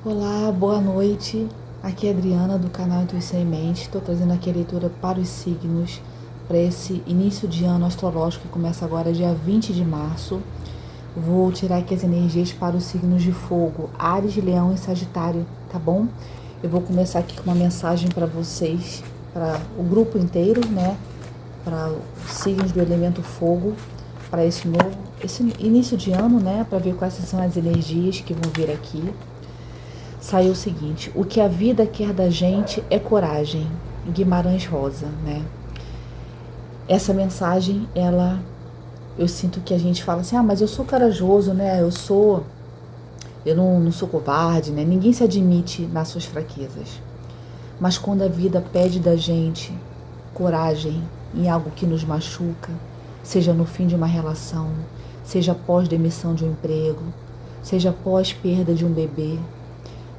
Olá, boa noite. Aqui é a Adriana do canal Intuição em Mente. Estou trazendo aqui a leitura para os signos para esse início de ano astrológico que começa agora dia 20 de março. Vou tirar aqui as energias para os signos de fogo, Áries, Leão e Sagitário, tá bom? Eu vou começar aqui com uma mensagem para vocês, para o grupo inteiro, né? Para os signos do elemento fogo, para esse início de ano, né? Para ver quais são as energias que vão vir aqui. Saiu o seguinte: o que a vida quer da gente é coragem. Guimarães Rosa, né? Essa mensagem, eu sinto que a gente fala assim, mas eu sou corajoso, né? Eu não sou covarde, né? Ninguém se admite nas suas fraquezas. Mas quando a vida pede da gente coragem em algo que nos machuca, seja no fim de uma relação, seja após demissão de um emprego, seja após perda de um bebê,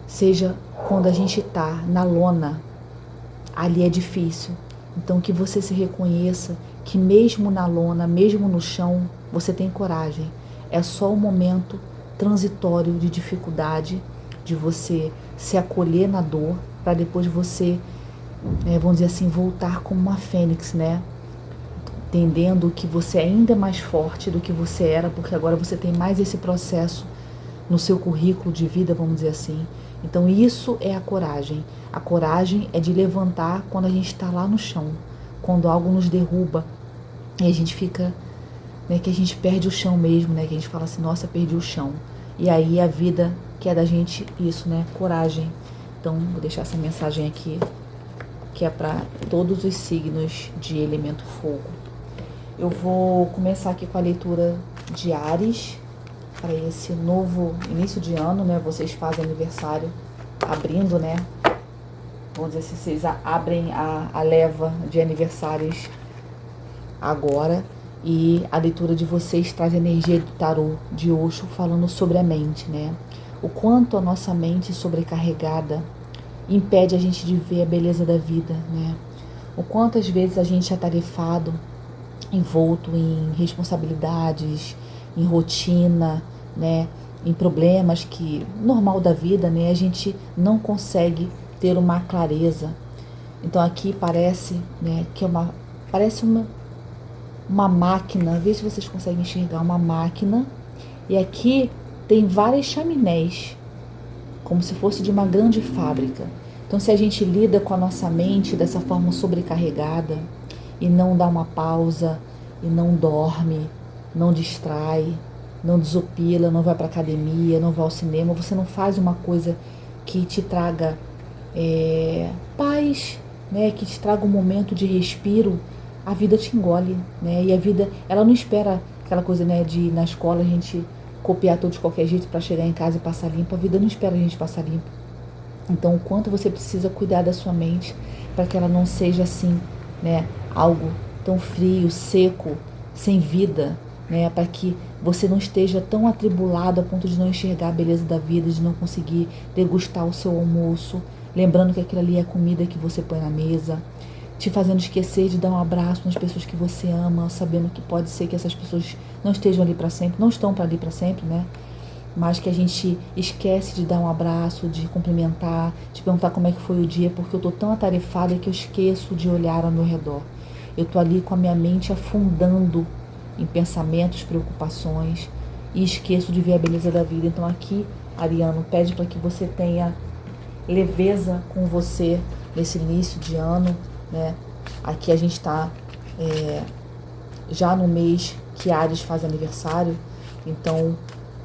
seja quando a gente está na lona, ali é difícil. Então que você se reconheça que mesmo na lona, mesmo no chão, você tem coragem. É só um momento transitório de dificuldade, de você se acolher na dor, para depois você, vamos dizer assim, voltar como uma fênix, né? Entendendo que você ainda é mais forte do que você era, porque agora você tem mais esse processo no seu currículo de vida, vamos dizer assim. Então isso é a coragem. A coragem é de levantar quando a gente está lá no chão, quando algo nos derruba e a gente fica, né, que a gente perde o chão mesmo, né, que a gente fala assim, nossa, perdi o chão. E aí a vida quer da gente isso, né, coragem. Então vou deixar essa mensagem aqui, que é para todos os signos de elemento fogo. Eu vou começar aqui com a leitura de Áries, para esse novo início de ano, né? Vocês fazem aniversário abrindo, né? Vamos dizer assim, vocês abrem a leva de aniversários agora. E a leitura de vocês traz a energia do tarô de Osho falando sobre a mente, né? O quanto a nossa mente sobrecarregada impede a gente de ver a beleza da vida, né? O quanto às vezes a gente é atarefado, envolto em responsabilidades, em rotina, né, em problemas que normal da vida, né, a gente não consegue ter uma clareza. Então aqui parece, né, que parece uma máquina. Vê se vocês conseguem enxergar uma máquina. E aqui tem várias chaminés, como se fosse de uma grande fábrica. Então se a gente lida com a nossa mente dessa forma sobrecarregada e não dá uma pausa, e não dorme, não distrai, não desopila, não vai para academia, não vai ao cinema, você não faz uma coisa que te traga paz, né, que te traga um momento de respiro, a vida te engole, né? E a vida, ela não espera aquela coisa, né, de ir na escola a gente copiar tudo de qualquer jeito para chegar em casa e passar limpo. A vida não espera a gente passar limpo. Então, o quanto você precisa cuidar da sua mente para que ela não seja assim, né, algo tão frio, seco, sem vida, né, para que você não esteja tão atribulado a ponto de não enxergar a beleza da vida, de não conseguir degustar o seu almoço, lembrando que aquilo ali é a comida que você põe na mesa, te fazendo esquecer de dar um abraço nas pessoas que você ama, sabendo que pode ser que essas pessoas não estejam ali para sempre, não estão para ali para sempre, né? Mas que a gente esquece de dar um abraço, de cumprimentar, de perguntar como é que foi o dia, porque eu tô tão atarefada que eu esqueço de olhar ao meu redor. Eu tô ali com a minha mente afundando em pensamentos, preocupações e esqueço de ver a beleza da vida. Então aqui, Ariano, pede para que você tenha leveza com você nesse início de ano, né? Aqui a gente está já no mês que Áries faz aniversário, então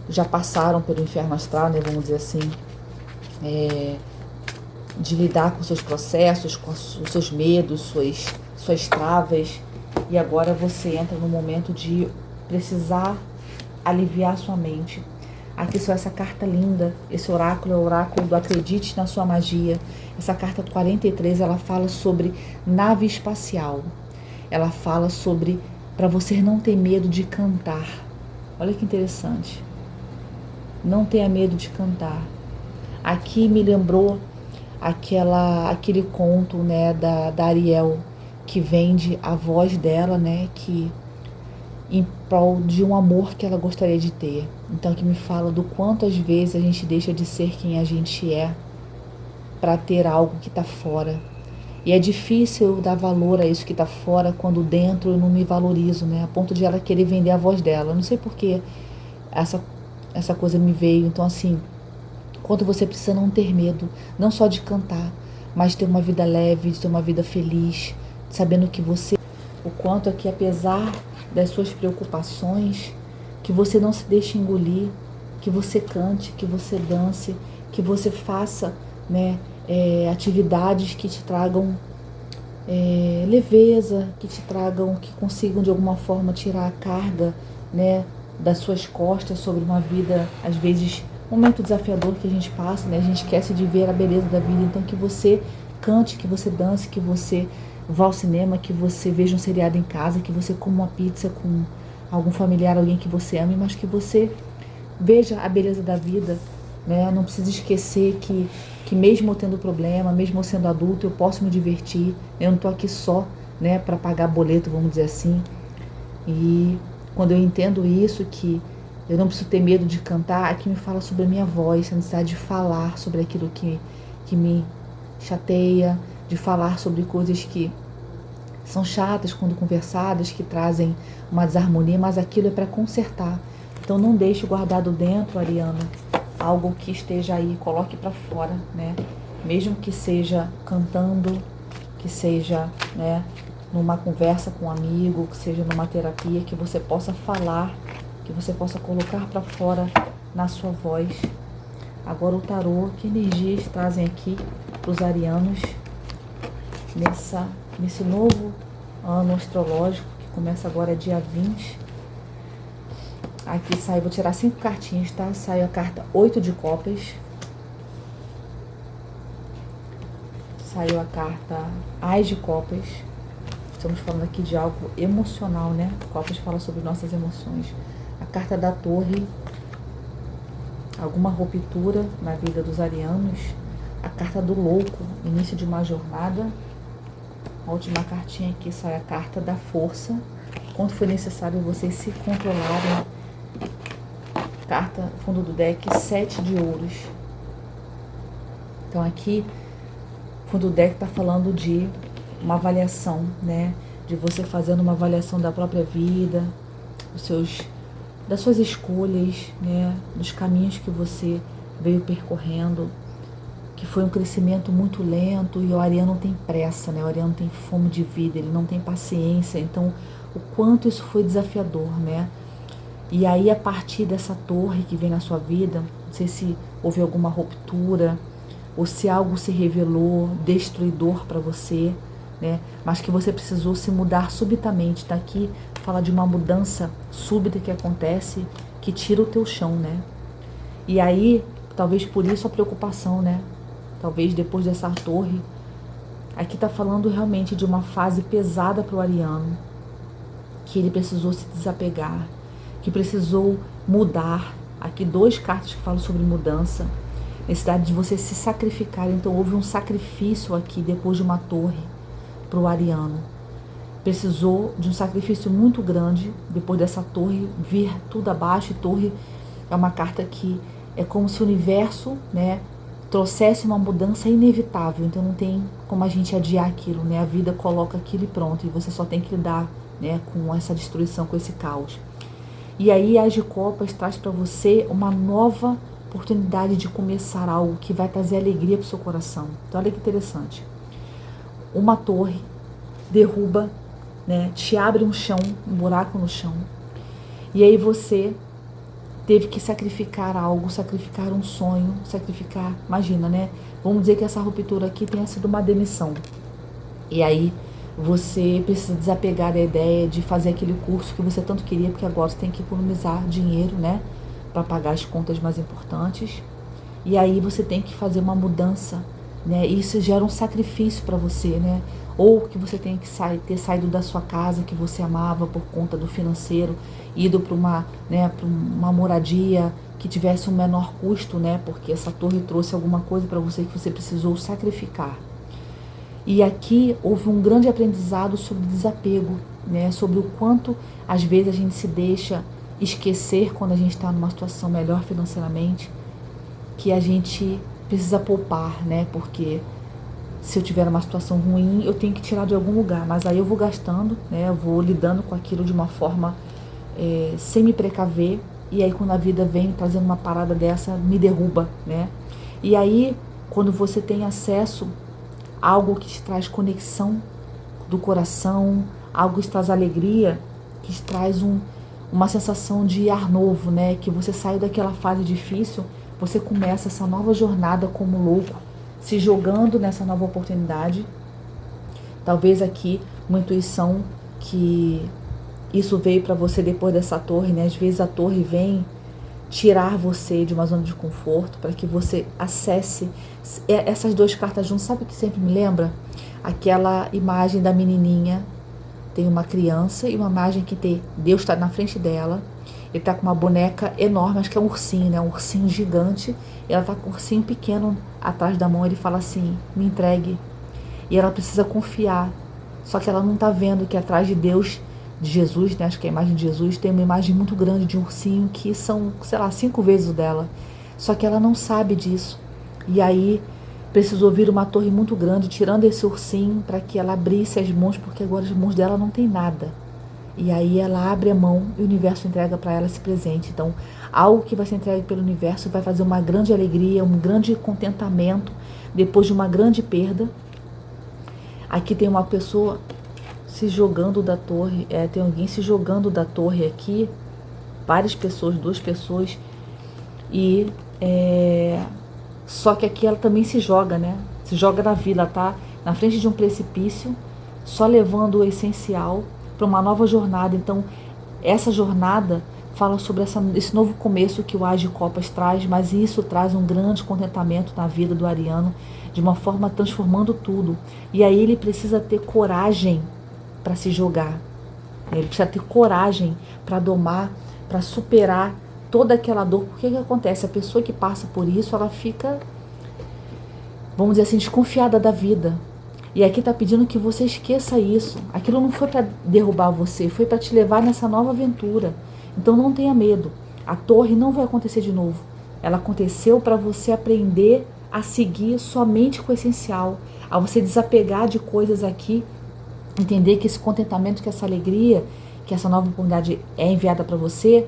já passaram pelo inferno astral, né, vamos dizer assim, de lidar com seus processos, com os seus medos, suas travas, e agora você entra no momento de precisar aliviar sua mente. Aqui só essa carta linda, esse oráculo é o oráculo do Acredite na Sua Magia. Essa carta 43, ela fala sobre nave espacial. Ela fala sobre para você não ter medo de cantar. Olha que interessante. Não tenha medo de cantar. Aqui me lembrou aquele conto, né, da Ariel, que vende a voz dela, né, em prol de um amor que ela gostaria de ter. Então aqui me fala do quanto às vezes a gente deixa de ser quem a gente é para ter algo que está fora. E é difícil eu dar valor a isso que está fora quando dentro eu não me valorizo, né? A ponto de ela querer vender a voz dela. Eu não sei por que essa coisa me veio. Então assim, quando você precisa não ter medo, não só de cantar, mas de ter uma vida leve, de ter uma vida feliz, sabendo que você, o quanto é que apesar das suas preocupações, que você não se deixe engolir, que você cante, que você dance, que você faça, né, atividades que te tragam leveza, que te tragam, que consigam de alguma forma tirar a carga, né, das suas costas sobre uma vida, às vezes, um momento desafiador que a gente passa, né? A gente esquece de ver a beleza da vida. Então que você cante, que você dance, que você vá ao cinema, que você veja um seriado em casa, que você coma uma pizza com algum familiar, alguém que você ame, mas que você veja a beleza da vida, né? Não precisa esquecer que mesmo eu tendo problema, mesmo eu sendo adulto, eu posso me divertir. Eu não estou aqui só, né, para pagar boleto, vamos dizer assim. E quando eu entendo isso, que eu não preciso ter medo de cantar, aqui me fala sobre a minha voz, a necessidade de falar sobre aquilo que me chateia, de falar sobre coisas que são chatas quando conversadas, que trazem uma desarmonia, mas aquilo é para consertar. Então não deixe guardado dentro, Ariana, algo que esteja aí, coloque para fora, né? Mesmo que seja cantando, que seja, né, numa conversa com um amigo, que seja numa terapia, que você possa falar, que você possa colocar para fora na sua voz. Agora o tarô, que energias trazem aqui para os arianos nesse novo ano astrológico, que começa agora dia 20. Aqui sai, vou tirar 5 cartinhas, tá? Sai a carta 8 de copas. Saiu a carta As de copas. Estamos falando aqui de algo emocional, né? Copas fala sobre nossas emoções. A carta da torre. Alguma ruptura na vida dos arianos. A carta do louco, início de uma jornada. A última cartinha aqui sai a carta da força. Quanto foi necessário vocês se controlarem. Carta, fundo do deck, 7 de ouros. Então aqui, fundo do deck está falando de uma avaliação, né? De você fazendo uma avaliação da própria vida, das suas escolhas, né? Dos caminhos que você veio percorrendo, que foi um crescimento muito lento, e o ariano tem pressa, né? O ariano tem fome de vida, ele não tem paciência. Então, o quanto isso foi desafiador, né? E aí, a partir dessa torre que vem na sua vida, não sei se houve alguma ruptura, ou se algo se revelou destruidor para você, né? Mas que você precisou se mudar subitamente. Tá aqui, fala de uma mudança súbita que acontece, que tira o teu chão, né? E aí, talvez por isso a preocupação, né? Talvez depois dessa torre, aqui tá falando realmente de uma fase pesada para o ariano, que ele precisou se desapegar, que precisou mudar. Aqui 2 cartas que falam sobre mudança, necessidade de você se sacrificar. Então houve um sacrifício aqui depois de uma torre para o ariano. Precisou de um sacrifício muito grande depois dessa torre vir tudo abaixo. E torre é uma carta que é como se o universo, né, trouxesse uma mudança inevitável. Então não tem como a gente adiar aquilo, né? A vida coloca aquilo e pronto, e você só tem que lidar, né, com essa destruição, com esse caos. E aí As de Copas traz para você uma nova oportunidade de começar algo que vai trazer alegria para o seu coração. Então olha que interessante. Uma torre derruba, né, te abre um chão, um buraco no chão. E aí você teve que sacrificar algo, sacrificar um sonho, sacrificar, imagina, né? Vamos dizer que essa ruptura aqui tenha sido uma demissão. E aí você precisa desapegar da ideia de fazer aquele curso que você tanto queria, porque agora você tem que economizar dinheiro, né, para pagar as contas mais importantes. E aí você tem que fazer uma mudança, né? E isso gera um sacrifício para você, né? Ou que você tem que ter saído da sua casa que você amava por conta do financeiro, ido para uma, né, para uma moradia que tivesse um menor custo, né? Porque essa torre trouxe alguma coisa para você que você precisou sacrificar. E aqui houve um grande aprendizado sobre desapego, né? Sobre o quanto às vezes a gente se deixa esquecer quando a gente está numa situação melhor financeiramente, que a gente precisa poupar, né? Porque se eu tiver uma situação ruim, eu tenho que tirar de algum lugar, mas aí eu vou gastando, né? Eu vou lidando com aquilo de uma forma sem me precaver, e aí quando a vida vem trazendo uma parada dessa, me derruba, né? E aí, quando você tem acesso a algo que te traz conexão do coração, algo que te traz alegria, que te traz uma sensação de ar novo, né? Que você saiu daquela fase difícil, você começa essa nova jornada como louco, se jogando nessa nova oportunidade. Talvez aqui uma intuição que isso veio para você depois dessa torre, né? Às vezes a torre vem tirar você de uma zona de conforto para que você acesse essas duas cartas juntas. Sabe o que sempre me lembra? Aquela imagem da menininha, tem uma criança e uma imagem que tem Deus está na frente dela, ele está com uma boneca enorme, acho que é um ursinho, né? Um ursinho gigante, e ela está com um ursinho pequeno atrás da mão. Ele fala assim, me entregue, e ela precisa confiar, só que ela não está vendo que atrás de Deus, de Jesus, né? Acho que a imagem de Jesus tem uma imagem muito grande de um ursinho que são, sei lá, 5 vezes o dela, só que ela não sabe disso. E aí precisou vir uma torre muito grande tirando esse ursinho para que ela abrisse as mãos, porque agora as mãos dela não tem nada. E aí ela abre a mão e o universo entrega para ela esse presente. Então, algo que vai ser entregue pelo universo vai fazer uma grande alegria, um grande contentamento depois de uma grande perda. Aqui tem uma pessoa se jogando da torre, tem alguém se jogando da torre aqui, várias pessoas, 2 pessoas, e só que aqui ela também se joga, né? Se joga na vida, ela tá na frente de um precipício, só levando o essencial para uma nova jornada. Então, essa jornada fala sobre esse novo começo que o As de Copas traz, mas isso traz um grande contentamento na vida do ariano, de uma forma transformando tudo. E aí ele precisa ter coragem para se jogar. Ele precisa ter coragem para domar, para superar toda aquela dor. Porque o que acontece? A pessoa que passa por isso, ela fica, vamos dizer assim, desconfiada da vida. E aqui está pedindo que você esqueça isso. Aquilo não foi para derrubar você, foi para te levar nessa nova aventura. Então não tenha medo. A torre não vai acontecer de novo. Ela aconteceu para você aprender a seguir somente com o essencial, a você desapegar de coisas aqui, entender que esse contentamento, que essa alegria, que essa nova oportunidade é enviada para você,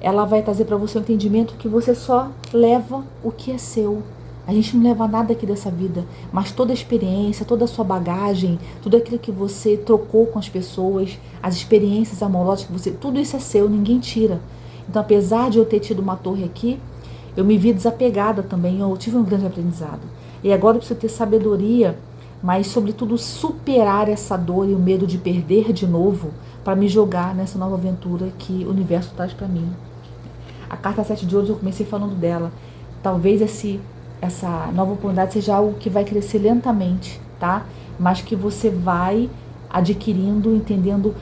ela vai trazer para você o entendimento que você só leva o que é seu. A gente não leva nada aqui dessa vida, mas toda a experiência, toda a sua bagagem, tudo aquilo que você trocou com as pessoas, as experiências amorosas que você, tudo isso é seu, ninguém tira. Então, apesar de eu ter tido uma torre aqui, eu me vi desapegada também, eu tive um grande aprendizado. E agora eu preciso ter sabedoria, mas sobretudo superar essa dor e o medo de perder de novo para me jogar nessa nova aventura que o universo traz para mim. A carta 7 de Ouros, eu comecei falando dela. Talvez essa nova oportunidade seja algo que vai crescer lentamente, tá? Mas que você vai adquirindo, entendendo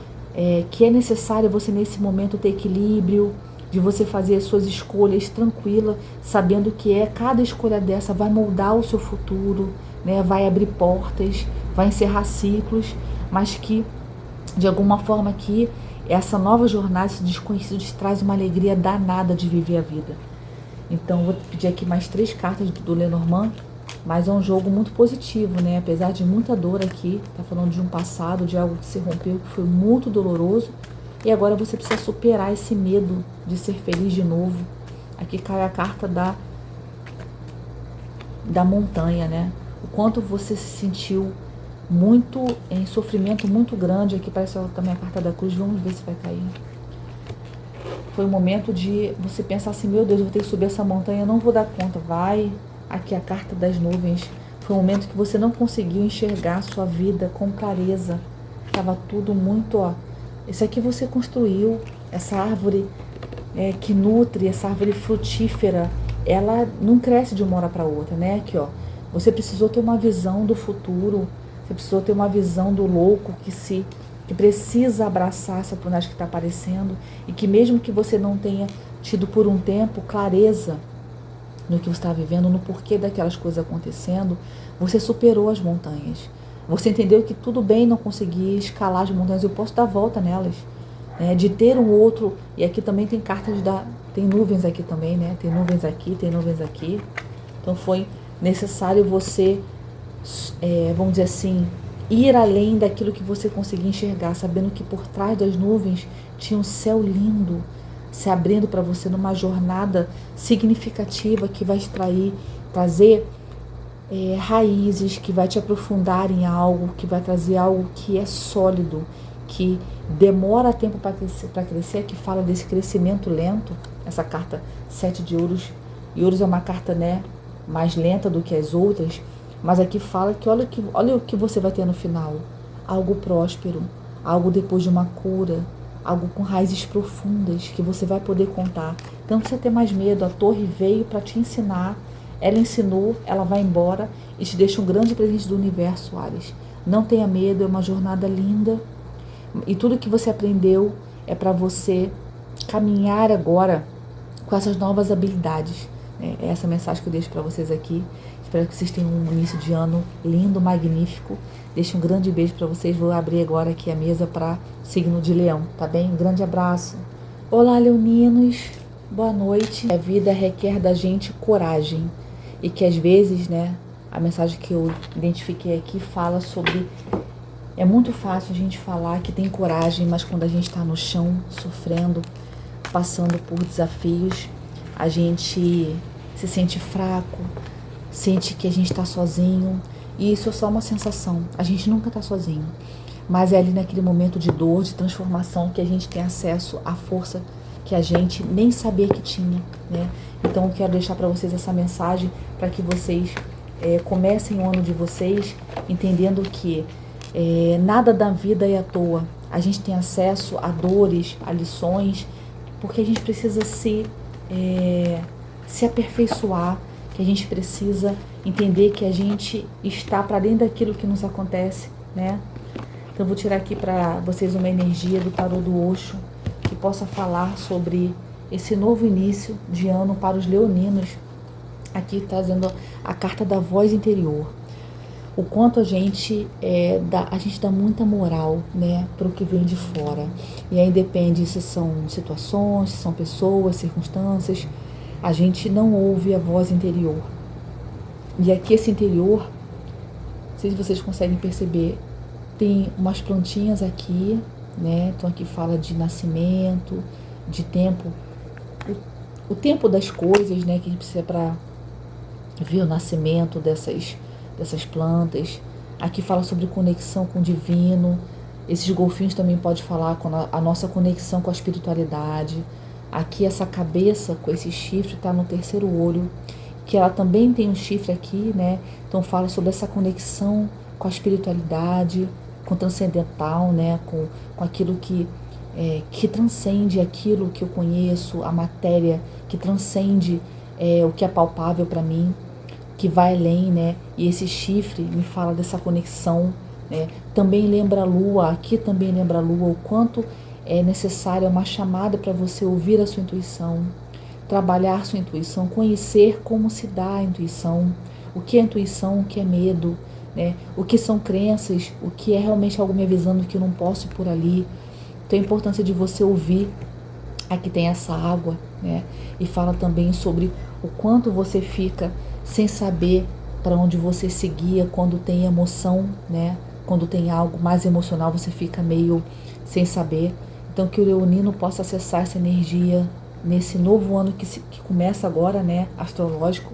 que é necessário você nesse momento ter equilíbrio, de você fazer as suas escolhas tranquila, sabendo que cada escolha dessa vai moldar o seu futuro, né? Vai abrir portas, vai encerrar ciclos, mas que de alguma forma aqui essa nova jornada, esse desconhecido, te traz uma alegria danada de viver a vida. Então, vou pedir aqui mais 3 cartas do Lenormand, mas é um jogo muito positivo, né? Apesar de muita dor aqui, tá falando de um passado, de algo que se rompeu, que foi muito doloroso, e agora você precisa superar esse medo de ser feliz de novo. Aqui cai a carta da montanha, né? O quanto você se sentiu muito em sofrimento muito grande. Aqui parece também a carta da cruz, vamos ver se vai cair. Foi um momento de você pensar assim, meu Deus, eu vou ter que subir essa montanha, eu não vou dar conta, vai. Aqui a carta das nuvens, foi um momento que você não conseguiu enxergar a sua vida com clareza, estava tudo muito, isso aqui você construiu, essa árvore que nutre, essa árvore frutífera, ela não cresce de uma hora para outra, né? Aqui, você precisou ter uma visão do futuro, você precisou ter uma visão do louco que precisa abraçar essa oportunidade que está aparecendo, e que mesmo que você não tenha tido por um tempo clareza no que você está vivendo, no porquê daquelas coisas acontecendo, você superou as montanhas. Você entendeu que tudo bem não conseguir escalar as montanhas, eu posso dar volta nelas, né? De ter um outro, e aqui também tem cartas tem nuvens aqui também, né? Tem nuvens aqui, tem nuvens aqui. Então foi necessário você, vamos dizer assim, ir além daquilo que você conseguia enxergar, sabendo que por trás das nuvens tinha um céu lindo se abrindo para você numa jornada significativa que vai trazer raízes, que vai te aprofundar em algo, que vai trazer algo que é sólido, que demora tempo para crescer, que fala desse crescimento lento. Essa carta 7 de ouros, e ouros é uma carta, né, mais lenta do que as outras, mas aqui fala que olha o que você vai ter no final, algo próspero, algo depois de uma cura, algo com raízes profundas que você vai poder contar. Então não precisa ter mais medo, a torre veio para te ensinar, ela ensinou, ela vai embora e te deixa um grande presente do universo, Áries. Não tenha medo, é uma jornada linda e tudo que você aprendeu é para você caminhar agora com essas novas habilidades. É essa mensagem que eu deixo para vocês aqui. Espero que vocês tenham um início de ano lindo, magnífico. Deixo um grande beijo para vocês. Vou abrir agora aqui a mesa para signo de Leão, tá bem? Um grande abraço. Olá, leoninos. Boa noite. A vida requer da gente coragem. E que às vezes, né, a mensagem que eu identifiquei aqui fala sobre... É muito fácil a gente falar que tem coragem, mas quando a gente está no chão, sofrendo, passando por desafios, a gente se sente fraco, sente que a gente está sozinho. E isso é só uma sensação. A gente nunca está sozinho. Mas é ali naquele momento de dor, de transformação, que a gente tem acesso à força que a gente nem sabia que tinha, né? Então eu quero deixar para vocês essa mensagem para que vocês comecem o ano de vocês entendendo que nada da vida é à toa. A gente tem acesso a dores, a lições, porque a gente precisa se aperfeiçoar, que a gente precisa entender que a gente está para além daquilo que nos acontece, né? Então eu vou tirar aqui para vocês uma energia do tarô do Osho, que possa falar sobre esse novo início de ano para os leoninos, aqui trazendo a carta da voz interior. O quanto a gente dá muita moral, né, para o que vem de fora. E aí depende se são situações, se são pessoas, circunstâncias. A gente não ouve a voz interior. E aqui esse interior, não sei se vocês conseguem perceber, tem umas plantinhas aqui, né? Então aqui fala de nascimento, de tempo, o tempo das coisas, né, que a gente precisa para ver o nascimento dessas plantas. Aqui fala sobre conexão com o divino. Esses golfinhos também pode falar com a nossa conexão com a espiritualidade. Aqui essa cabeça com esse chifre está no terceiro olho, que ela também tem um chifre aqui, né? Então fala sobre essa conexão com a espiritualidade, com o transcendental, né? Com aquilo que transcende aquilo que eu conheço, a matéria, que transcende o que é palpável para mim, que vai além, né? E esse chifre me fala dessa conexão, né? Também lembra a lua, aqui também lembra a lua, o quanto é necessária uma chamada para você ouvir a sua intuição, trabalhar sua intuição, conhecer como se dá a intuição, o que é intuição, o que é medo, né? O que são crenças, o que é realmente algo me avisando que eu não posso ir por ali. Então a importância de você ouvir. Aqui tem essa água, né? E fala também sobre o quanto você fica sem saber para onde você seguia quando tem emoção, né? Quando tem algo mais emocional, você fica meio sem saber. Então que o leonino possa acessar essa energia nesse novo ano que começa agora, né? Astrológico,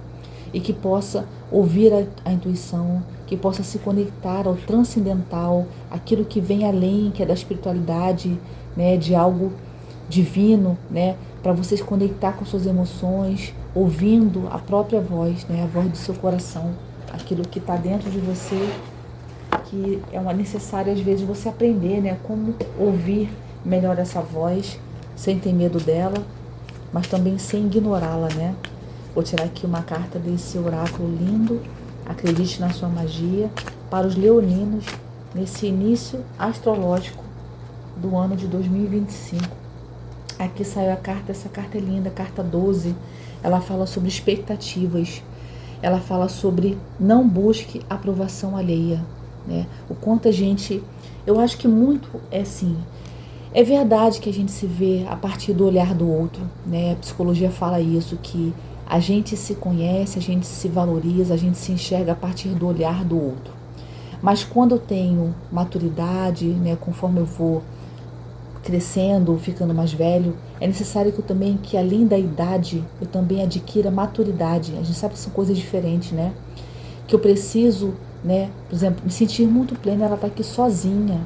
e que possa ouvir a intuição, que possa se conectar ao transcendental, aquilo que vem além, que é da espiritualidade, né? De algo divino, né? Para você se conectar com suas emoções, ouvindo a própria voz, né? A voz do seu coração, aquilo que está dentro de você, que é uma necessária às vezes você aprender, né? Como ouvir melhor essa voz, sem ter medo dela, mas também sem ignorá-la, né? Vou tirar aqui uma carta desse oráculo lindo, acredite na sua magia, para os leoninos, nesse início astrológico do ano de 2025. Aqui saiu a carta, essa carta é linda, carta 12. Ela fala sobre expectativas. Ela fala sobre não busque aprovação alheia, né? O quanto a gente... Eu acho que muito é assim... É verdade que a gente se vê a partir do olhar do outro, né? A psicologia fala isso, que a gente se conhece, a gente se valoriza, a gente se enxerga a partir do olhar do outro. Mas quando eu tenho maturidade, né, conforme eu vou crescendo, ficando mais velho, é necessário que eu também, que além da idade, eu também adquira maturidade. A gente sabe que são coisas diferentes, né? Que eu preciso, né, por exemplo, me sentir muito plena. Ela está aqui sozinha.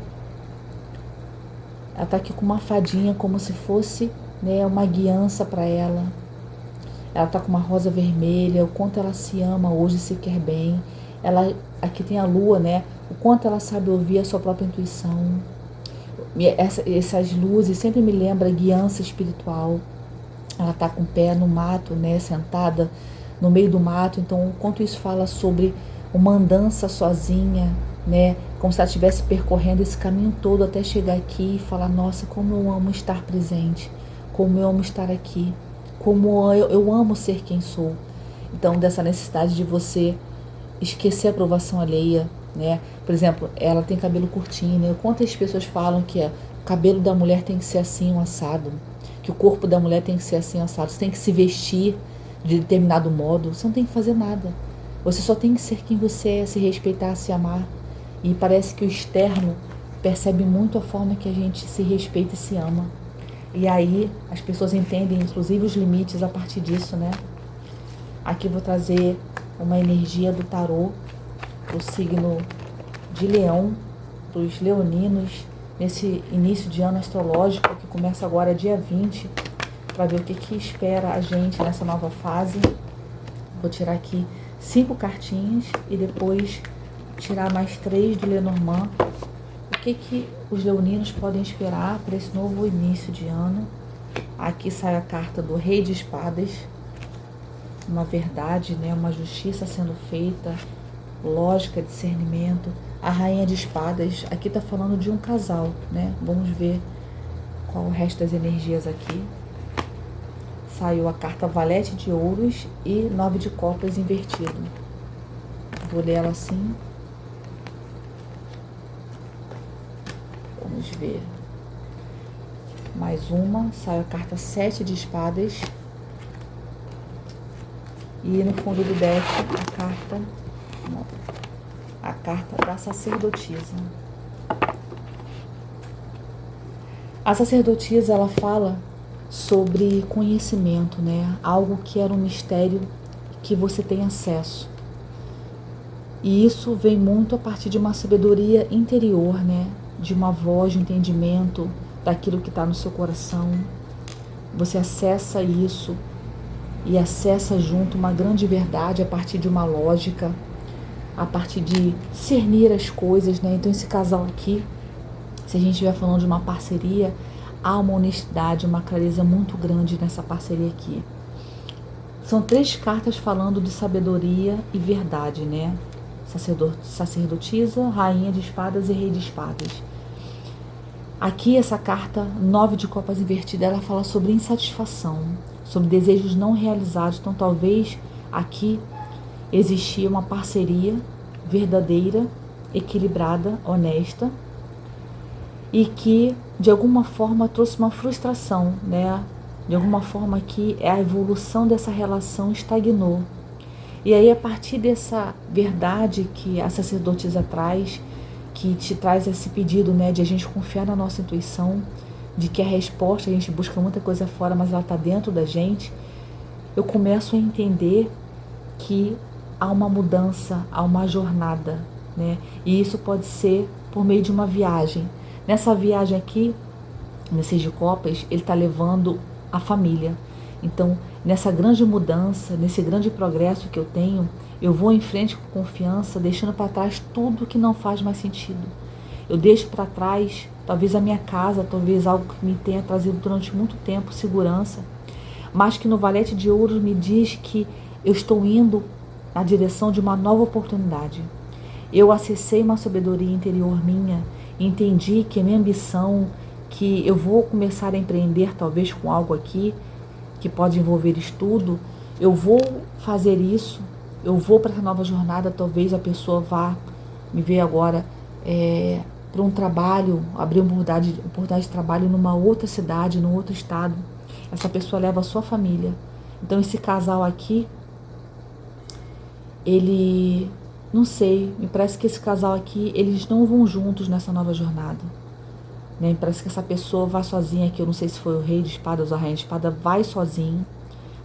Ela está aqui com uma fadinha, como se fosse, né, uma guiança para ela. Ela está com uma rosa vermelha, o quanto ela se ama hoje, se quer bem. Ela, aqui tem a lua, né? O quanto ela sabe ouvir a sua própria intuição. Essas luzes sempre me lembram a guiança espiritual. Ela está com o pé no mato, né? Sentada no meio do mato. Então, o quanto isso fala sobre uma andança sozinha, né? Como se ela estivesse percorrendo esse caminho todo até chegar aqui e falar: nossa, como eu amo estar presente, como eu amo estar aqui, como eu amo ser quem sou. Então, dessa necessidade de você esquecer a aprovação alheia, né? Por exemplo, ela tem cabelo curtinho, né? Quantas pessoas falam que o cabelo da mulher tem que ser assim, um assado, que o corpo da mulher tem que ser assim, um assado, você tem que se vestir de determinado modo, você não tem que fazer nada. Você só tem que ser quem você é, se respeitar, se amar. E parece que o externo percebe muito a forma que a gente se respeita e se ama. E aí as pessoas entendem, inclusive, os limites a partir disso, né? Aqui eu vou trazer uma energia do tarô, o signo de Leão, dos leoninos, nesse início de ano astrológico, que começa agora dia 20, para ver o que espera a gente nessa nova fase. Vou tirar aqui 5 cartinhas e depois tirar mais 3 do Lenormand. O que os leoninos podem esperar para esse novo início de ano? Aqui sai a carta do Rei de Espadas, uma verdade, né? Uma justiça sendo feita, lógica, discernimento. A Rainha de Espadas, aqui está falando de um casal, né? Vamos ver qual o resto das energias aqui. Saiu a carta Valete de Ouros e 9 de Copas invertido. Vou ler ela assim. Vamos ver. Mais uma, saiu a carta 7 de Espadas. E no fundo do deck, a carta da sacerdotisa. A sacerdotisa, ela fala sobre conhecimento, né? Algo que era um mistério que você tem acesso. E isso vem muito a partir de uma sabedoria interior, né? De uma voz de entendimento daquilo que está no seu coração. Você acessa isso e acessa junto uma grande verdade a partir de uma lógica, a partir de discernir as coisas, né? Então esse casal aqui, se a gente estiver falando de uma parceria, há uma honestidade, uma clareza muito grande nessa parceria aqui. São 3 cartas falando de sabedoria e verdade, né? Sacerdotisa, Rainha de Espadas e Rei de Espadas. Aqui essa carta 9 de Copas invertida, ela fala sobre insatisfação, sobre desejos não realizados. Então talvez aqui existia uma parceria verdadeira, equilibrada, honesta, e que de alguma forma trouxe uma frustração, né? De alguma forma que a evolução dessa relação estagnou. E aí, a partir dessa verdade que a sacerdotisa traz, que te traz esse pedido, né, de a gente confiar na nossa intuição, de que a resposta, a gente busca muita coisa fora, mas ela está dentro da gente, eu começo a entender que há uma mudança, há uma jornada, né? E isso pode ser por meio de uma viagem. Nessa viagem aqui, nesse de Copas, ele está levando a família. Então, nessa grande mudança, nesse grande progresso que eu tenho, eu vou em frente com confiança, deixando para trás tudo que não faz mais sentido. Eu deixo para trás, talvez a minha casa, talvez algo que me tenha trazido durante muito tempo segurança, mas que no Valete de Ouros me diz que eu estou indo na direção de uma nova oportunidade. Eu acessei uma sabedoria interior minha, entendi que a minha ambição, que eu vou começar a empreender talvez com algo aqui, que pode envolver estudo, eu vou fazer isso, eu vou para essa nova jornada, talvez a pessoa vá me ver agora para um trabalho, abrir uma oportunidade de trabalho numa outra cidade, num outro estado. Essa pessoa leva a sua família. Então esse casal aqui, ele, não sei, me parece que esse casal aqui, eles não vão juntos nessa nova jornada. Né? Me parece que essa pessoa vai sozinha aqui, eu não sei se foi o rei de espadas ou a rainha de espada, vai sozinho.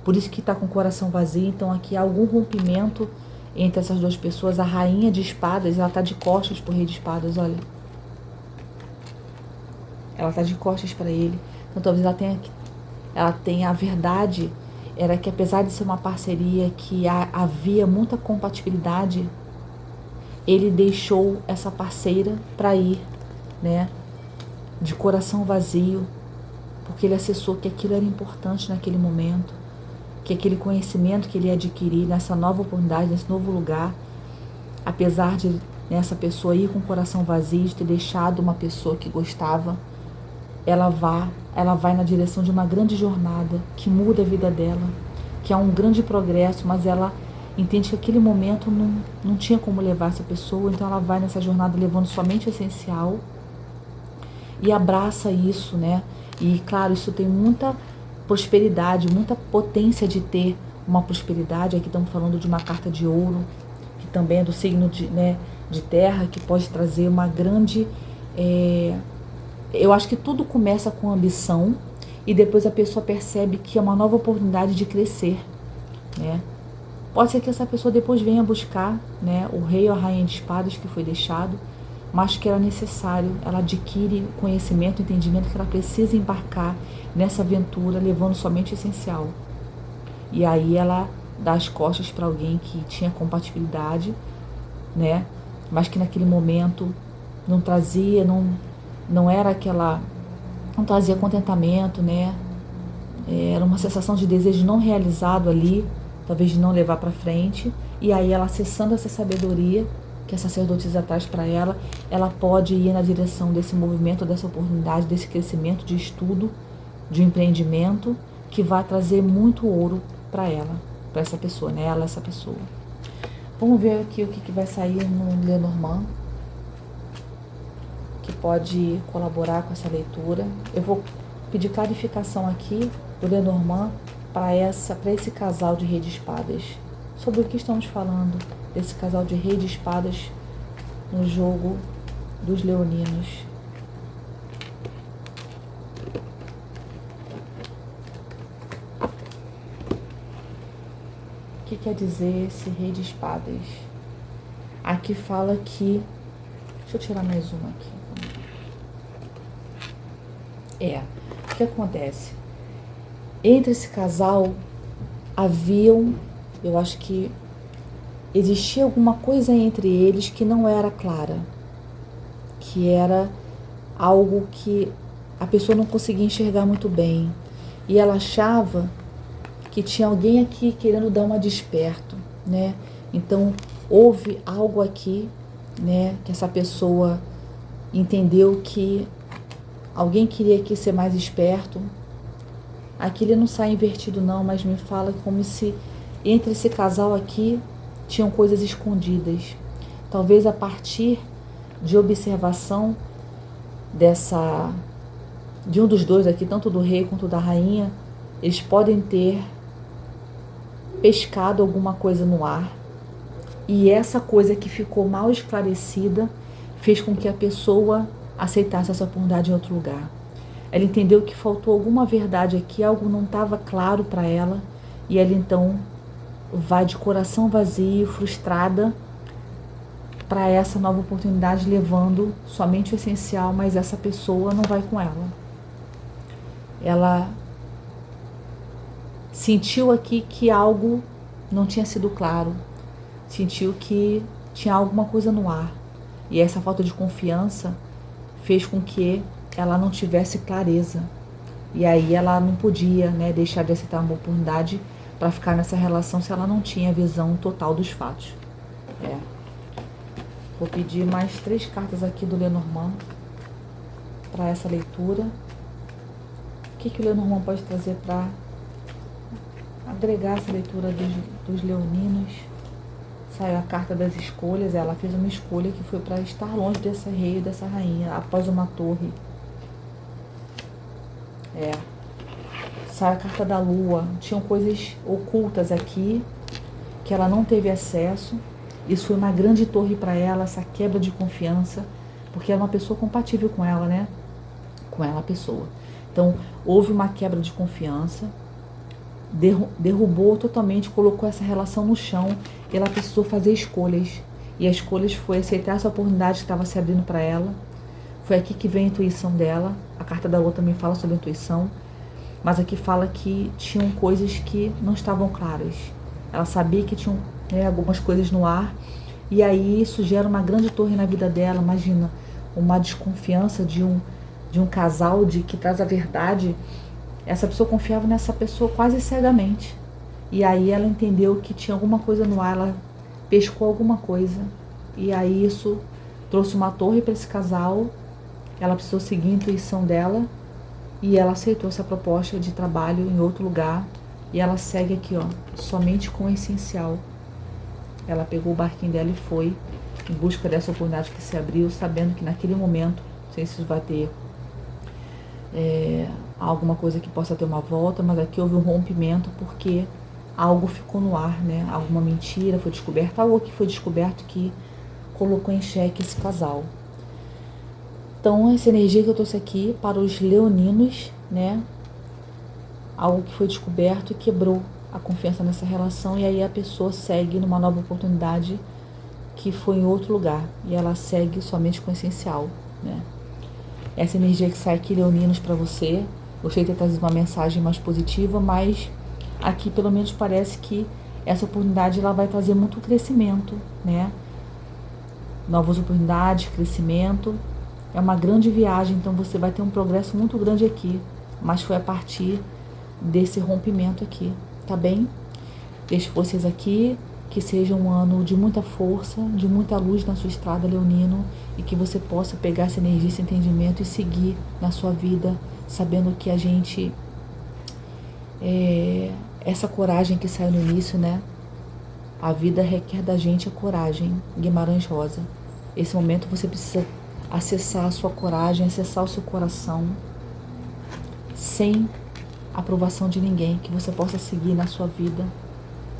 Por isso que está com o coração vazio. Então aqui há algum rompimento entre essas duas pessoas. A rainha de espadas, ela está de costas para o rei de espadas, olha. Ela está de costas para ele. Então talvez ela tenha a verdade, era que apesar de ser uma parceria que havia muita compatibilidade, ele deixou essa parceira para ir, né? De coração vazio, porque ele acessou que aquilo era importante naquele momento, que aquele conhecimento que ele ia adquirir nessa nova oportunidade, nesse novo lugar, apesar de essa pessoa ir com o coração vazio, de ter deixado uma pessoa que gostava, ela vai na direção de uma grande jornada que muda a vida dela, que é um grande progresso, mas ela entende que aquele momento não tinha como levar essa pessoa, então ela vai nessa jornada levando somente o essencial e abraça isso, né? E claro, isso tem muita prosperidade, muita potência de ter uma prosperidade. Aqui estamos falando de uma carta de ouro, que também é do signo de terra, que pode trazer uma grande... Eu acho que tudo começa com ambição e depois a pessoa percebe que é uma nova oportunidade de crescer, né? Pode ser que essa pessoa depois venha buscar, né, o rei ou a rainha de espadas que foi deixado, mas que era necessário, ela adquire o conhecimento, o entendimento que ela precisa embarcar nessa aventura, levando somente o essencial. E aí ela dá as costas para alguém que tinha compatibilidade, né, mas que naquele momento não trazia, não era aquela, não trazia contentamento, né, era uma sensação de desejo não realizado ali, talvez de não levar para frente. E aí ela, acessando essa sabedoria que a sacerdotisa traz para ela, ela pode ir na direção desse movimento, dessa oportunidade, desse crescimento de estudo, de empreendimento, que vai trazer muito ouro para ela, para essa pessoa, né? Ela, essa pessoa. Vamos ver aqui o que vai sair no Lenormand, que pode colaborar com essa leitura. Eu vou pedir clarificação aqui do Lenormand para esse casal de rei de espadas. Sobre o que estamos falando desse casal de rei de espadas no jogo dos leoninos. O que quer dizer esse rei de espadas? Aqui fala que... Deixa eu tirar mais uma aqui. O que acontece? Entre esse casal haviam... Eu acho que existia alguma coisa entre eles que não era clara, que era algo que a pessoa não conseguia enxergar muito bem. E ela achava que tinha alguém aqui querendo dar uma desperto, né? Então, houve algo aqui, né, que essa pessoa entendeu que alguém queria aqui ser mais esperto. Aqui ele não sai invertido não, mas me fala como se entre esse casal aqui tinham coisas escondidas. Talvez a partir de observação de um dos dois aqui, tanto do rei quanto da rainha, eles podem ter pescado alguma coisa no ar. E essa coisa que ficou mal esclarecida fez com que a pessoa aceitasse essa oportunidade em outro lugar. Ela entendeu que faltou alguma verdade aqui, algo não estava claro para ela, e ela então vai de coração vazio, frustrada, para essa nova oportunidade, levando somente o essencial, mas essa pessoa não vai com ela. Ela sentiu aqui que algo não tinha sido claro, sentiu que tinha alguma coisa no ar, e essa falta de confiança fez com que ela não tivesse clareza, e aí ela não podia, né, deixar de aceitar uma oportunidade para ficar nessa relação se ela não tinha a visão total dos fatos. Vou pedir mais 3 cartas aqui do Lenormand para essa leitura. O que o Lenormand pode trazer para agregar essa leitura dos leoninos, saiu a carta das escolhas. Ela fez uma escolha que foi para estar longe desse rei e dessa rainha, após uma torre. Saiu a carta da lua. Tinham coisas ocultas aqui, que ela não teve acesso. Isso foi uma grande torre para ela, essa quebra de confiança, porque era uma pessoa compatível com ela, né? Com ela, a pessoa. Então, houve uma quebra de confiança, derrubou totalmente, colocou essa relação no chão, e ela precisou fazer escolhas. E as escolhas foi aceitar essa oportunidade que estava se abrindo para ela. Foi aqui que vem a intuição dela. A carta da lua também fala sobre intuição, mas aqui fala que tinham coisas que não estavam claras. Ela sabia que tinham, né, algumas coisas no ar, e aí isso gera uma grande torre na vida dela. Imagina, uma desconfiança de um casal que traz a verdade. Essa pessoa confiava nessa pessoa quase cegamente. E aí ela entendeu que tinha alguma coisa no ar, ela pescou alguma coisa. E aí isso trouxe uma torre para esse casal. Ela precisou seguir a intuição dela e ela aceitou essa proposta de trabalho em outro lugar. E ela segue aqui, ó, somente com o essencial. Ela pegou o barquinho dela e foi em busca dessa oportunidade que se abriu, sabendo que naquele momento, não sei se vai ter alguma coisa que possa ter uma volta, mas aqui houve um rompimento porque algo ficou no ar, né? Alguma mentira foi descoberta, algo que foi descoberto que colocou em xeque esse casal. Então, essa energia que eu trouxe aqui para os leoninos, né? Algo que foi descoberto e quebrou a confiança nessa relação, e aí a pessoa segue numa nova oportunidade que foi em outro lugar, e ela segue somente com o essencial, né? Essa energia que sai aqui, leoninos, para você. Gostei de ter trazido uma mensagem mais positiva, mas aqui pelo menos parece que essa oportunidade ela vai trazer muito crescimento, né? Novas oportunidades, crescimento. É uma grande viagem, então você vai ter um progresso muito grande aqui, mas foi a partir desse rompimento aqui, tá bem? Deixo vocês aqui, que seja um ano de muita força, de muita luz na sua estrada, leonino, e que você possa pegar essa energia, esse entendimento e seguir na sua vida, sabendo que a gente, essa coragem que saiu no início, né? A vida requer da gente a coragem. Guimarães Rosa. Esse momento você precisa acessar a sua coragem, acessar o seu coração, sem aprovação de ninguém, que você possa seguir na sua vida,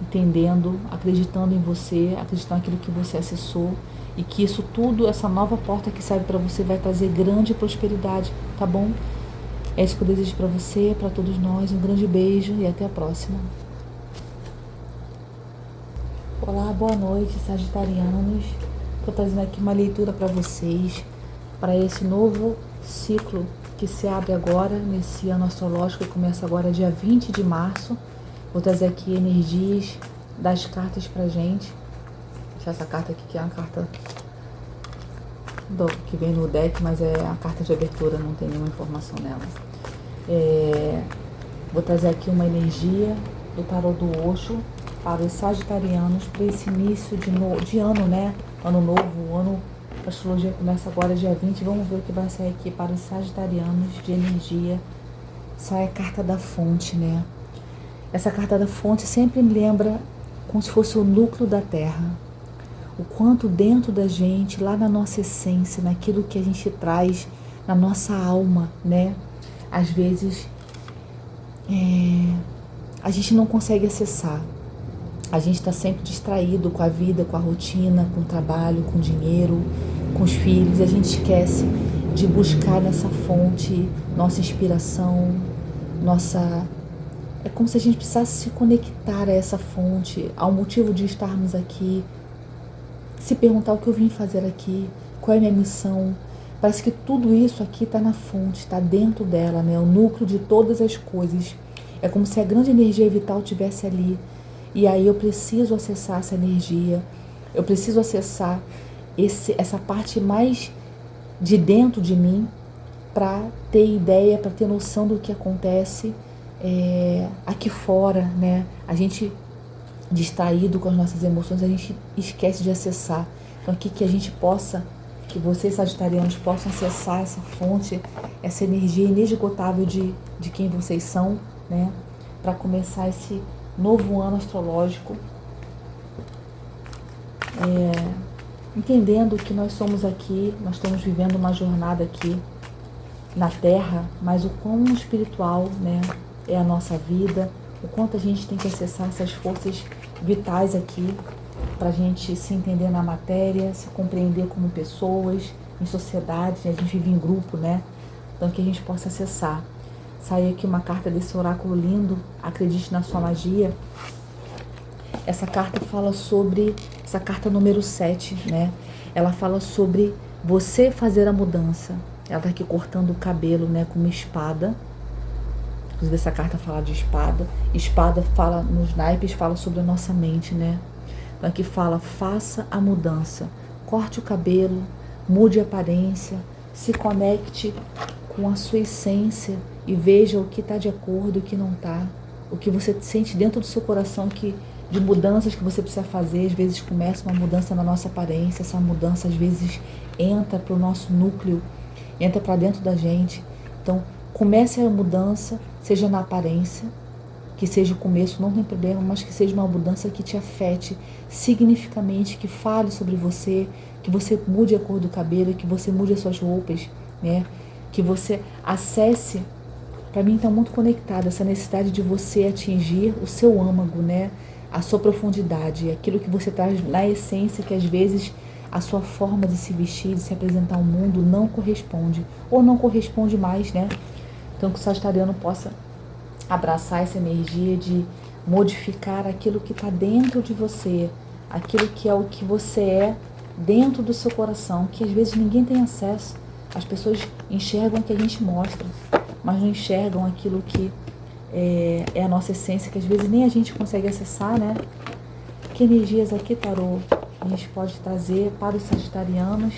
entendendo, acreditando em você, acreditando naquilo que você acessou, e que isso tudo, essa nova porta que serve para você, vai trazer grande prosperidade, tá bom? É isso que eu desejo para você, para todos nós. Um grande beijo e até a próxima. Olá, boa noite, sagitarianos. Estou trazendo aqui uma leitura para vocês, para esse novo ciclo que se abre agora, nesse ano astrológico que começa agora dia 20 de março. Vou trazer aqui energias das cartas pra gente. Vou deixar essa carta aqui, que é uma carta que vem no deck, mas é a carta de abertura, não tem nenhuma informação nela. Vou trazer aqui uma energia do tarô do Osho para os sagitarianos, para esse início de ano, né? Ano novo, ano. A astrologia começa agora dia 20. Vamos ver o que vai sair aqui para os sagitarianos de energia. Sai a carta da fonte, né? Essa carta da fonte sempre me lembra como se fosse o núcleo da Terra. O quanto dentro da gente, lá na nossa essência, naquilo que a gente traz, na nossa alma, né? Às vezes a gente não consegue acessar. A gente está sempre distraído com a vida, com a rotina, com o trabalho, com o dinheiro, com os filhos. A gente esquece de buscar nessa fonte nossa inspiração, nossa... É como se a gente precisasse se conectar a essa fonte, ao motivo de estarmos aqui, se perguntar o que eu vim fazer aqui, qual é a minha missão. Parece que tudo isso aqui está na fonte, está dentro dela, né? O núcleo de todas as coisas. É como se a grande energia vital estivesse ali. E aí eu preciso acessar essa energia, eu preciso acessar essa parte mais de dentro de mim para ter ideia, para ter noção do que acontece aqui fora, né? A gente, distraído com as nossas emoções, a gente esquece de acessar. Então aqui que a gente possa, que vocês sagitarianos possam acessar essa fonte, essa energia inesgotável de quem vocês são, né? Para começar esse novo ano astrológico entendendo que nós somos aqui, nós estamos vivendo uma jornada aqui na Terra, mas o quão espiritual, né, é a nossa vida, o quanto a gente tem que acessar essas forças vitais aqui para a gente se entender na matéria, se compreender como pessoas, em sociedade, a gente vive em grupo, né? Então que a gente possa acessar. Saiu aqui uma carta desse oráculo lindo, Acredite na Sua Magia. Essa carta fala sobre, essa carta número 7, né? Ela fala sobre você fazer a mudança. Ela tá aqui cortando o cabelo, né, com uma espada. Inclusive essa carta fala de espada. Espada fala, nos naipes, fala sobre a nossa mente, né? Então aqui fala, faça a mudança. Corte o cabelo, mude a aparência, se conecte com a sua essência e veja o que está de acordo e o que não está. O que você sente dentro do seu coração que de mudanças que você precisa fazer. Às vezes começa uma mudança na nossa aparência, essa mudança às vezes entra para o nosso núcleo, entra para dentro da gente. Então comece a mudança, seja na aparência, que seja o começo, não tem problema, mas que seja uma mudança que te afete significativamente, que fale sobre você, que você mude a cor do cabelo, que você mude as suas roupas, né? Que você acesse, para mim está muito conectado essa necessidade de você atingir o seu âmago, né? A sua profundidade, aquilo que você traz na essência, que às vezes a sua forma de se vestir, de se apresentar ao mundo não corresponde, ou não corresponde mais, né? Então que o sagitariano possa abraçar essa energia de modificar aquilo que está dentro de você, aquilo que é o que você é dentro do seu coração, que às vezes ninguém tem acesso. As pessoas enxergam o que a gente mostra, mas não enxergam aquilo que é a nossa essência, que às vezes nem a gente consegue acessar, né? Que energias aqui, tarô, a gente pode trazer para os sagitarianos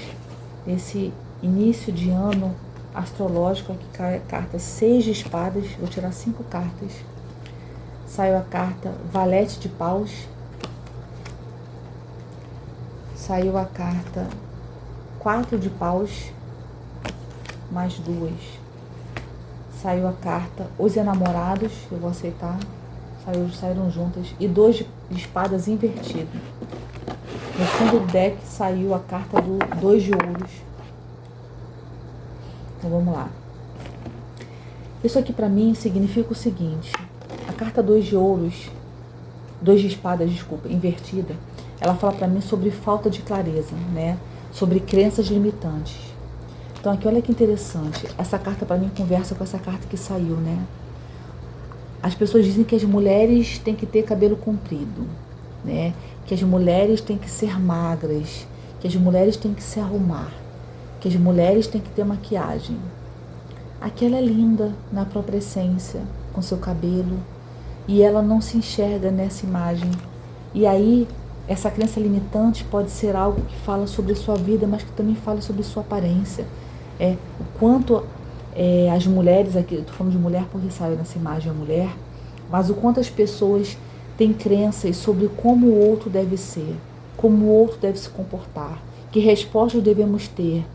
esse início de ano astrológico? Aqui cai a carta 6 de espadas, vou tirar 5 cartas. Saiu a carta Valete de Paus. Saiu a carta 4 de Paus, mais 2. Saiu a carta Os Enamorados, eu vou aceitar. Saíram juntas. E 2 de espadas invertido. No fundo do deck saiu a carta do 2 de ouros. Então vamos lá. Isso aqui para mim significa o seguinte: a carta 2 de ouros, 2 de espadas, desculpa, invertida, ela fala para mim sobre falta de clareza, né? Sobre crenças limitantes. Então aqui olha que interessante, essa carta para mim conversa com essa carta que saiu, né? As pessoas dizem que as mulheres têm que ter cabelo comprido, né? Que as mulheres têm que ser magras, que as mulheres têm que se arrumar, que as mulheres têm que ter maquiagem. Aqui ela é linda na própria essência, com seu cabelo, e ela não se enxerga nessa imagem. E aí, essa crença limitante pode ser algo que fala sobre a sua vida, mas que também fala sobre sua aparência. O quanto as mulheres, aqui eu estou falando de mulher porque saiu nessa imagem a mulher, mas o quanto as pessoas têm crenças sobre como o outro deve ser, como o outro deve se comportar, que respostas devemos ter,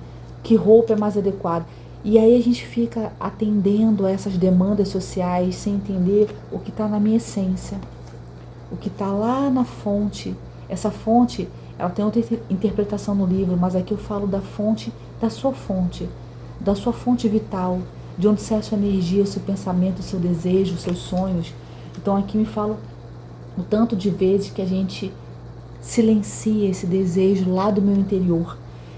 que roupa é mais adequada. E aí a gente fica atendendo a essas demandas sociais sem entender o que está na minha essência, o que está lá na fonte. Essa fonte, ela tem outra interpretação no livro, mas aqui eu falo da fonte, da sua fonte vital, de onde sai a sua energia, o seu pensamento, o seu desejo, os seus sonhos. Então aqui me fala o tanto de vezes que a gente silencia esse desejo lá do meu interior.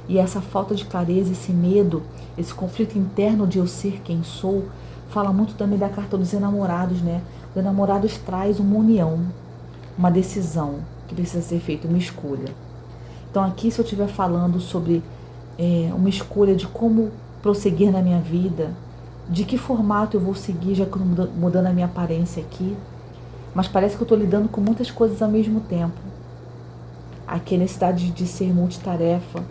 E essa falta de clareza, esse medo, esse conflito interno de eu ser quem sou, fala muito também da carta dos enamorados, né? Os enamorados traz uma união, uma decisão que precisa ser feita, uma escolha. Então aqui, se eu estiver falando sobre uma escolha de como prosseguir na minha vida, de que formato eu vou seguir, já que eu estou mudando a minha aparência aqui, mas parece que eu estou lidando com muitas coisas ao mesmo tempo. Aqui a necessidade de ser multitarefa,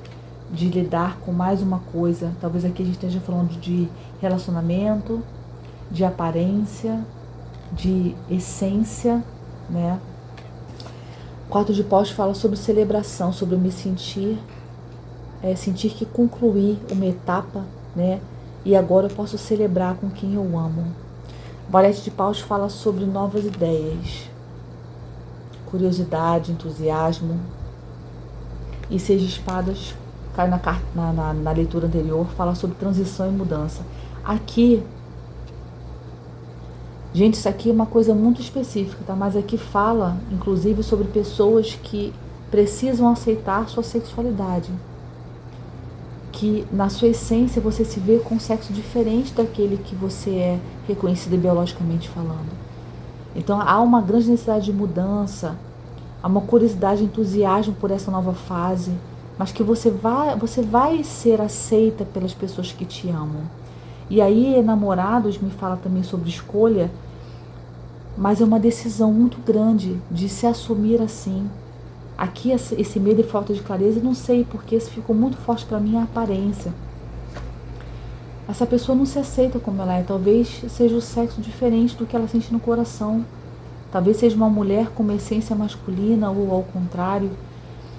de lidar com mais uma coisa. Talvez aqui a gente esteja falando de relacionamento, de aparência, de essência, né? 4 de paus fala sobre celebração, sobre eu me sentir que concluí uma etapa, né? E agora eu posso celebrar com quem eu amo. Valete de paus fala sobre novas ideias, curiosidade, entusiasmo. E 6 de espadas cai na leitura anterior, fala sobre transição e mudança. Aqui, gente, isso aqui é uma coisa muito específica, tá? Mas aqui fala, inclusive, sobre pessoas que precisam aceitar sua sexualidade. Que na sua essência você se vê com um sexo diferente daquele que você é reconhecido biologicamente falando. Então há uma grande necessidade de mudança, há uma curiosidade, entusiasmo por essa nova fase, mas que você vai ser aceita pelas pessoas que te amam. E aí, Namorados me fala também sobre escolha, mas é uma decisão muito grande de se assumir assim. Aqui esse medo e falta de clareza, não sei porque isso ficou muito forte para mim, a aparência. Essa pessoa não se aceita como ela é, talvez seja o sexo diferente do que ela sente no coração. Talvez seja uma mulher com uma essência masculina ou ao contrário.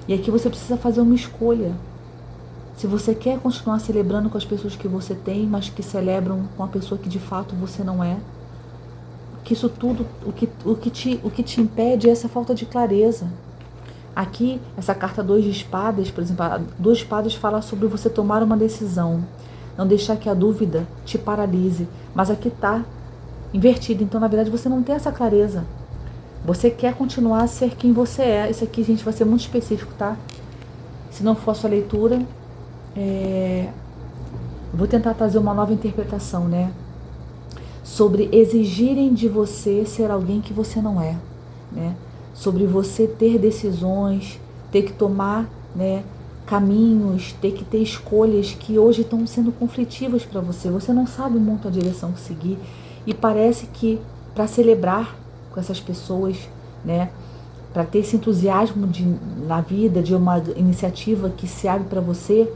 E aqui você precisa fazer uma escolha. Se você quer continuar celebrando com as pessoas que você tem, mas que celebram com a pessoa que de fato você não é, que isso tudo, o que te impede é essa falta de clareza. Aqui, essa carta 2 de espadas, por exemplo, a 2 de espadas fala sobre você tomar uma decisão, não deixar que a dúvida te paralise, mas aqui está invertido, então na verdade você não tem essa clareza. Você quer continuar a ser quem você é. Isso aqui, gente, vai ser muito específico, tá? Se não for a sua leitura, vou tentar trazer uma nova interpretação, né? Sobre exigirem de você ser alguém que você não é, né? Sobre você ter decisões, ter que tomar, né, caminhos, ter que ter escolhas que hoje estão sendo conflitivas para você. Você não sabe muito a direção que seguir e parece que para celebrar com essas pessoas, né, para ter esse entusiasmo na vida, de uma iniciativa que se abre para você,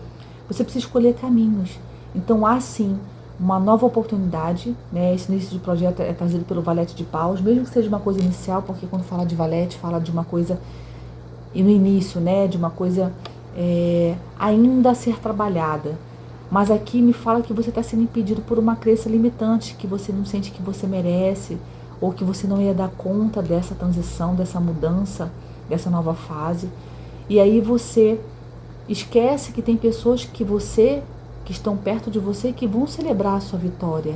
você precisa escolher caminhos. Então há sim uma nova oportunidade, né? Esse início de projeto é trazido pelo Valete de Paus, mesmo que seja uma coisa inicial, porque quando fala de Valete, fala de uma coisa, e no início, né, de uma coisa ainda a ser trabalhada. Mas aqui me fala que você está sendo impedido por uma crença limitante, que você não sente que você merece, ou que você não ia dar conta dessa transição, dessa mudança, dessa nova fase. E aí você esquece que tem pessoas que estão perto de você que vão celebrar a sua vitória.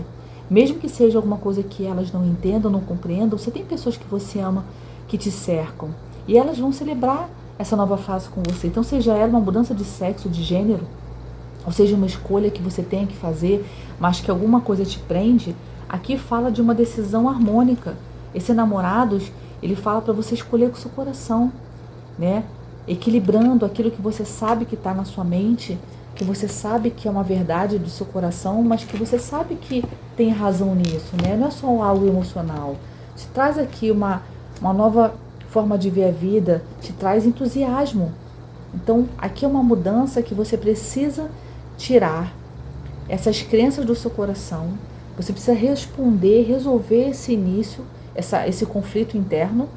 Mesmo que seja alguma coisa que elas não entendam, não compreendam, você tem pessoas que você ama que te cercam. E elas vão celebrar essa nova fase com você. Então, seja ela uma mudança de sexo, de gênero, ou seja uma escolha que você tenha que fazer, mas que alguma coisa te prende, aqui fala de uma decisão harmônica. Esse Namorados, ele fala para você escolher com o seu coração, né? Equilibrando aquilo que você sabe que está na sua mente, que você sabe que é uma verdade do seu coração, mas que você sabe que tem razão nisso, né? Não é só algo emocional. Te traz aqui uma nova forma de ver a vida, te traz entusiasmo. Então, aqui é uma mudança que você precisa tirar essas crenças do seu coração. Você precisa resolver esse início, esse conflito interno,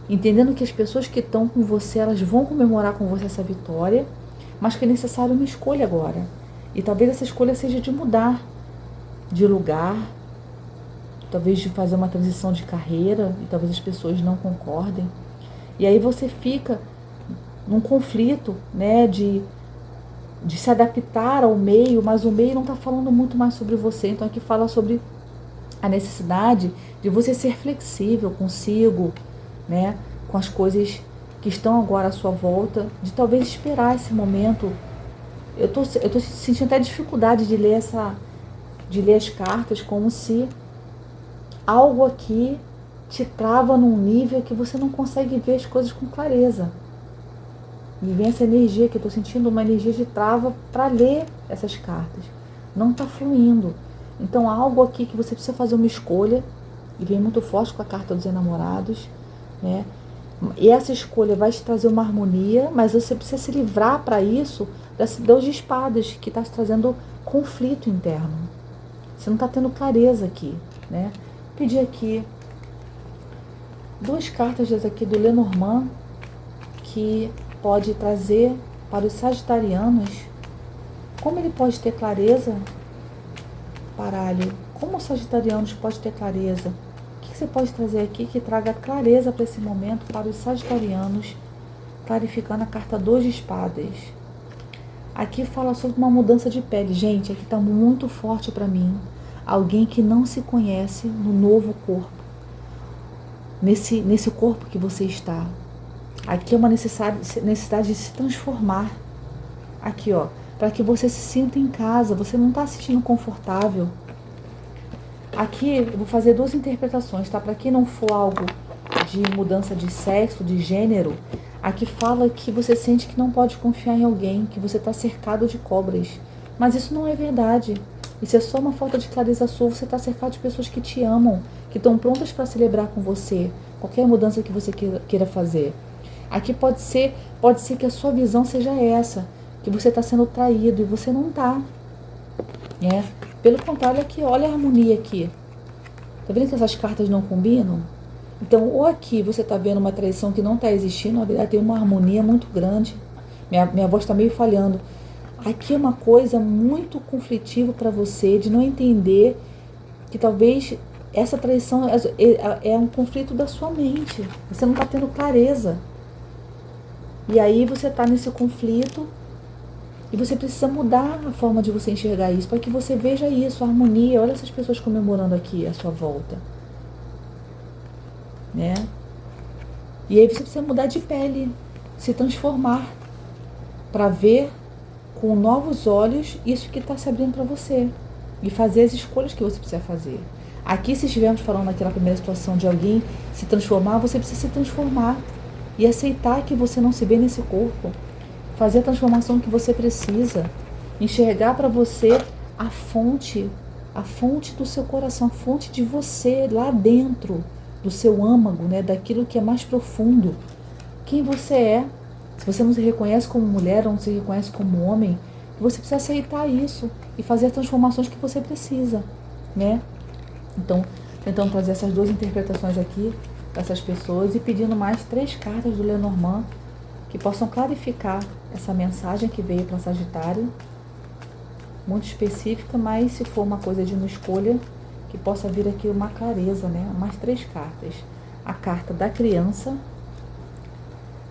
entendendo que as pessoas que estão com você, elas vão comemorar com você essa vitória, mas que é necessário uma escolha agora. E talvez essa escolha seja de mudar de lugar, talvez de fazer uma transição de carreira, e talvez as pessoas não concordem. E aí você fica num conflito, né, de se adaptar ao meio, mas o meio não está falando muito mais sobre você. Então aqui fala sobre a necessidade de você ser flexível consigo, né, com as coisas que estão agora à sua volta, de talvez esperar esse momento. Eu tô sentindo até dificuldade de ler as cartas, como se algo aqui te trava num nível que você não consegue ver as coisas com clareza. Me vem essa energia que eu estou sentindo, uma energia de trava para ler essas cartas. Não está fluindo. Então há algo aqui que você precisa fazer uma escolha, e vem muito forte com a carta dos enamorados, né? E essa escolha vai te trazer uma harmonia, mas você precisa se livrar para isso desse Deus de espadas, que está te trazendo conflito interno. Você não está tendo clareza aqui, né? Pedir aqui 2 cartas aqui do Lenormand, que pode trazer para os sagitarianos como ele pode ter clareza. Baralho, como os sagitarianos pode ter clareza? O que você pode trazer aqui que traga clareza para esse momento para os sagitarianos? clarificando a carta 2 de espadas. Aqui fala sobre uma mudança de pele. Gente, aqui está muito forte para mim. Alguém que não se conhece no novo corpo. Nesse corpo que você está. Aqui é uma necessidade de se transformar. Aqui, ó. Para que você se sinta em casa. Você não está se sentindo confortável. Aqui eu vou fazer 2 interpretações, tá? Para quem não for algo de mudança de sexo, de gênero, aqui fala que você sente que não pode confiar em alguém, que você está cercado de cobras. Mas isso não é verdade. Isso é só uma falta de clareza sua. Você está cercado de pessoas que te amam, que estão prontas para celebrar com você qualquer mudança que você queira fazer. Aqui pode ser que a sua visão seja essa, que você está sendo traído e você não está. Pelo contrário, aqui, olha a harmonia aqui. Tá vendo que essas cartas não combinam? Então, ou aqui você está vendo uma traição que não está existindo, na verdade tem uma harmonia muito grande. Minha voz está meio falhando. Aqui é uma coisa muito conflitiva para você, de não entender que talvez essa traição é um conflito da sua mente. Você não está tendo clareza. E aí você está nesse conflito e você precisa mudar a forma de você enxergar isso, para que você veja isso, a harmonia. Olha essas pessoas comemorando aqui à sua volta. E aí você precisa mudar de pele, se transformar, para ver com novos olhos isso que está se abrindo para você. E fazer as escolhas que você precisa fazer. Aqui, se estivermos falando naquela primeira situação de alguém se transformar, você precisa se transformar. E aceitar que você não se vê nesse corpo. Fazer a transformação que você precisa. Enxergar para você a fonte do seu coração, a fonte de você lá dentro do seu âmago, daquilo que é mais profundo. Quem você é. Se você não se reconhece como mulher ou não se reconhece como homem, você precisa aceitar isso e fazer as transformações que você precisa, Então, tentando trazer essas 2 interpretações aqui para essas pessoas e pedindo mais 3 cartas do Lenormand que possam clarificar essa mensagem que veio para Sagitário, muito específica, mas se for uma coisa de uma escolha, que possa vir aqui uma clareza, Mais 3 cartas. A carta da criança,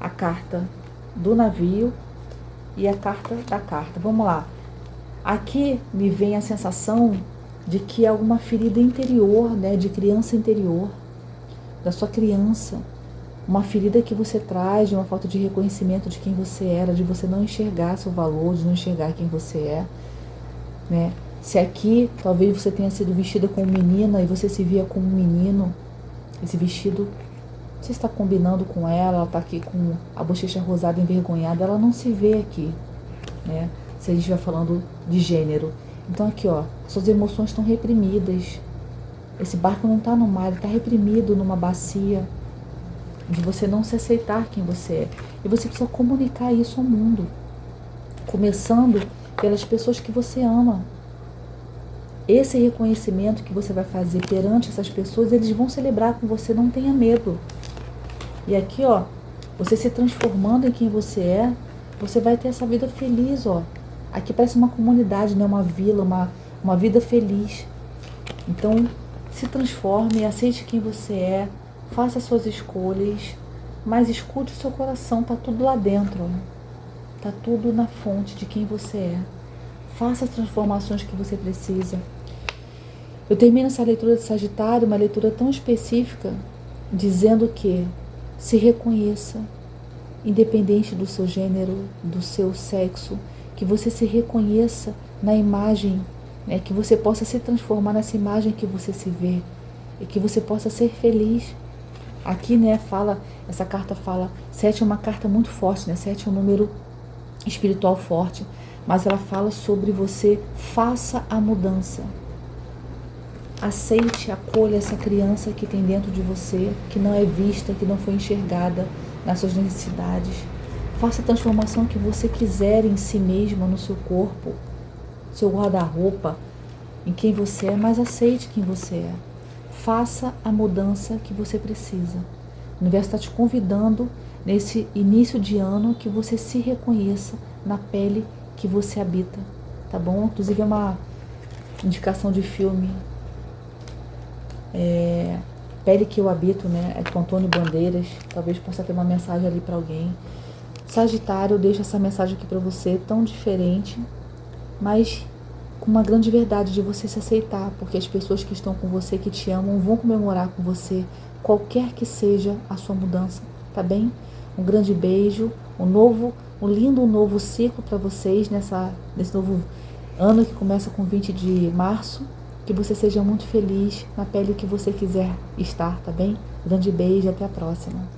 a carta do navio e a carta da carta. Vamos lá. Aqui me vem a sensação de que há alguma ferida interior, de criança interior, da sua criança. Uma ferida que você traz de uma falta de reconhecimento de quem você era, de você não enxergar seu valor, de não enxergar quem você é, Se aqui, talvez você tenha sido vestida como menina e você se via como um menino, esse vestido, você está combinando com ela está aqui com a bochecha rosada envergonhada, ela não se vê aqui, Se a gente vai falando de gênero. Então aqui, suas emoções estão reprimidas. Esse barco não está no mar, ele está reprimido numa bacia, de você não se aceitar quem você é. E você precisa comunicar isso ao mundo, começando pelas pessoas que você ama. Esse reconhecimento que você vai fazer perante essas pessoas, eles vão celebrar com você, não tenha medo. E aqui, você se transformando em quem você é, você vai ter essa vida feliz, Aqui parece uma comunidade, uma vila, uma vida feliz. Então, se transforme, aceite quem você é, faça suas escolhas, mas escute o seu coração, tá tudo lá dentro, tá tudo na fonte de quem você é. Faça as transformações que você precisa. Eu termino essa leitura de Sagitário, uma leitura tão específica, dizendo que se reconheça, independente do seu gênero, do seu sexo, que você se reconheça na imagem, que você possa se transformar nessa imagem que você se vê e que você possa ser feliz. Aqui, essa carta fala, 7 é uma carta muito forte, 7 é um número espiritual forte, mas ela fala sobre você, faça a mudança. Aceite, acolha essa criança que tem dentro de você, que não é vista, que não foi enxergada nas suas necessidades. Faça a transformação que você quiser em si mesma, no seu corpo, seu guarda-roupa, em quem você é, mas aceite quem você é. Faça a mudança que você precisa. O universo está te convidando, nesse início de ano, que você se reconheça na pele que você habita, tá bom? Inclusive é uma indicação de filme, Pele que eu habito, é com Antônio Bandeiras. Talvez possa ter uma mensagem ali para alguém. Sagitário, eu deixo essa mensagem aqui para você, tão diferente, mas com uma grande verdade de você se aceitar, porque as pessoas que estão com você, que te amam, vão comemorar com você, qualquer que seja a sua mudança, tá bem? Um grande beijo, um lindo novo ciclo para vocês nesse novo ano que começa com 20 de março. Que você seja muito feliz na pele que você quiser estar, tá bem? Grande beijo, até a próxima.